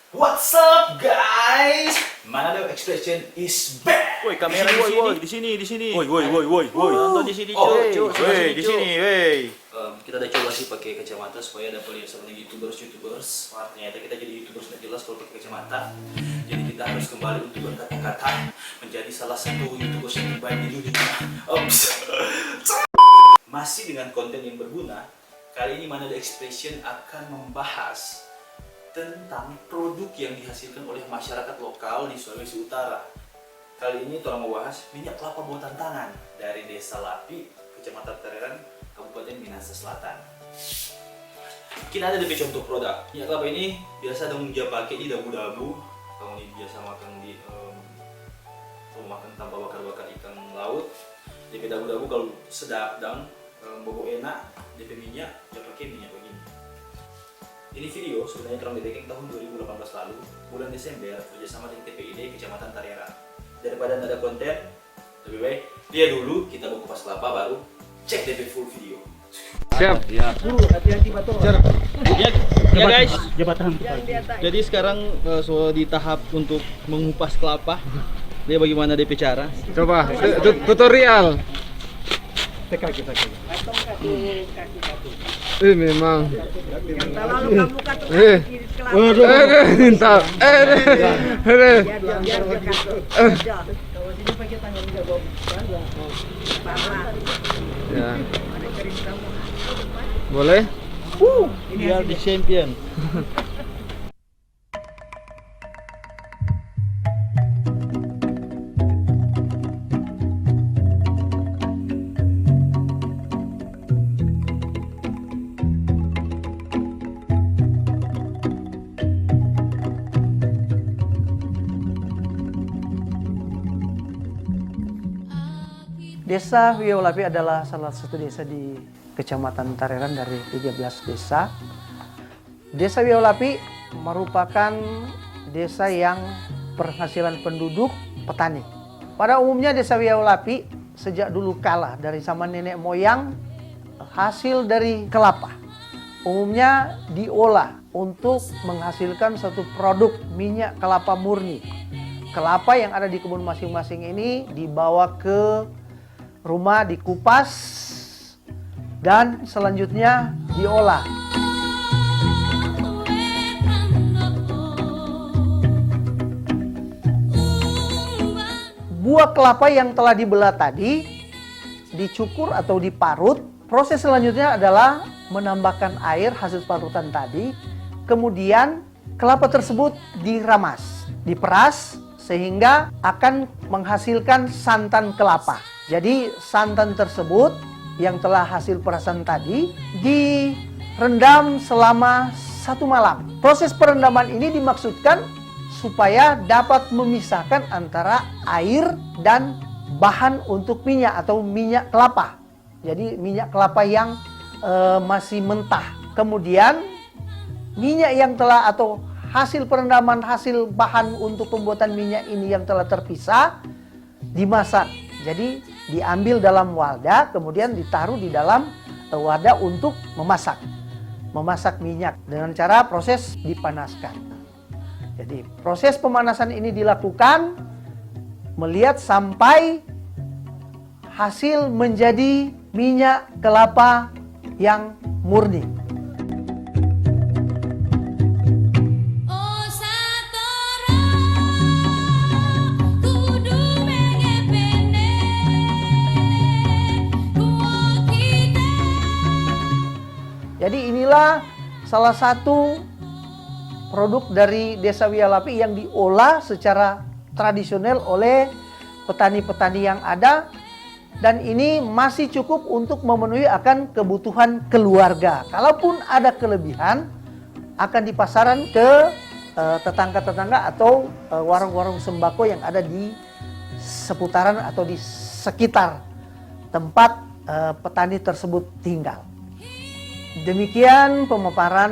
What's up guys? Manado Expression is back. Woi, kamera di sini. Woi. Nonton di sini, Oh, cuy. Woi, di sini, woi. Kita udah coba sih pakai kacamata supaya dapat lihat seperti YouTubers. Wah, ternyata kita jadi YouTubers nggak jelas kalau pakai kacamata. Jadi kita harus kembali untuk berkata-kata menjadi salah satu YouTubers yang terbaik di dunia. Ops. Masih dengan konten yang berguna. Kali ini Manado Expression akan membahas tentang produk yang dihasilkan oleh masyarakat lokal di Sulawesi Utara. Kali ini kita mau bahas minyak kelapa buatan tangan dari Desa Lapi, Kecamatan Tareran, Kabupaten Minahasa Selatan. Kita ada lebih contoh produk. Minyak kelapa ini biasa dong dia pakai di dabu-dabu. Kalau ini biasa makan di makan tanpa bakar-bakar ikan laut. Di dabu-dabu kalau sedap dan bobo enak, di minyak dia pakai minyak begini. Ini video sebenarnya terang dibikin tahun 2018 lalu, bulan Desember, kerjasama dengan TPID Kecamatan Tareran. Daripada ada konten, lebih baik dia dulu, kita buka kupas kelapa baru cek DP full video. Siap. Ya. Hati-hati batu. Ya guys. Jabatan. Jadi sekarang di tahap untuk mengupas kelapa. Dia bagaimana DP cara? Coba tutorial. Kaki. Memang. Lalu kamu kata kiri kelapa. Minta. Biar dia kasih. Kalau sini pakai tangan juga bawa parah. Ya. Ada kering kamu. Boleh? Biar di champion. Desa Wiolapi adalah salah satu desa di Kecamatan Tareran dari 13 desa. Desa Wiolapi merupakan desa yang penghasilan penduduk petani. Pada umumnya desa Wiolapi sejak dulu kala dari zaman nenek moyang hasil dari kelapa. Umumnya diolah untuk menghasilkan satu produk minyak kelapa murni. Kelapa yang ada di kebun masing-masing ini dibawa ke rumah, dikupas dan selanjutnya diolah. Buah kelapa yang telah dibelah tadi dicukur atau diparut. Proses selanjutnya adalah menambahkan air hasil parutan tadi. Kemudian kelapa tersebut diramas, diperas sehingga akan menghasilkan santan kelapa. Jadi santan tersebut yang telah hasil perasan tadi direndam selama 1 malam. Proses perendaman ini dimaksudkan supaya dapat memisahkan antara air dan bahan untuk minyak atau minyak kelapa. Jadi minyak kelapa yang masih mentah. Kemudian minyak yang telah atau hasil perendaman, hasil bahan untuk pembuatan minyak ini yang telah terpisah dimasak. Jadi diambil dalam wadah, kemudian ditaruh di dalam wadah untuk memasak minyak dengan cara proses dipanaskan. Jadi proses pemanasan ini dilakukan melihat sampai hasil menjadi minyak kelapa yang murni. Jadi inilah salah satu produk dari Desa Wiolapi yang diolah secara tradisional oleh petani-petani yang ada, dan ini masih cukup untuk memenuhi akan kebutuhan keluarga. Kalaupun ada kelebihan akan dipasaran ke tetangga-tetangga atau warung-warung sembako yang ada di seputaran atau di sekitar tempat petani tersebut tinggal. Demikian pemaparan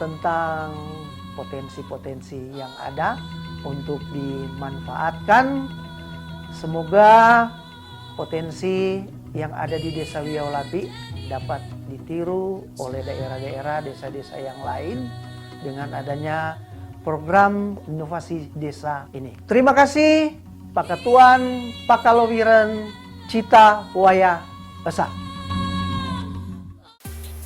tentang potensi-potensi yang ada untuk dimanfaatkan. Semoga potensi yang ada di Desa Wiolapi dapat ditiru oleh daerah-daerah, desa-desa yang lain dengan adanya program inovasi desa ini. Terima kasih Pak Ketuan, Pak Kalowiren, Cita Waya Esa.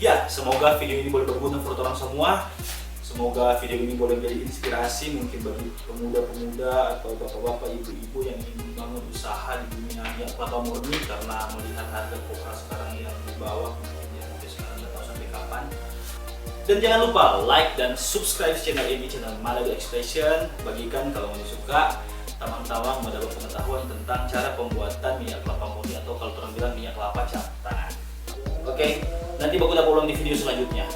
Ya, semoga video ini boleh berguna untuk orang semua. Semoga video ini boleh menjadi inspirasi mungkin bagi pemuda-pemuda atau bapak-bapak, ibu-ibu yang ingin membangun usaha di dunia yang kelapa murni karena melihat harga kopra sekarang yang di bawah, mungkin ya sampai sekarang nggak tahu sampai kapan. Dan jangan lupa like dan subscribe channel ini, channel Manado Expression. Bagikan kalau mau suka, teman-teman mendapat pengetahuan tentang cara pembuatan minyak kelapa murni atau kalau orang bilang minyak kelapa cap tangan. Oke, nanti baku dapat ulang di video selanjutnya.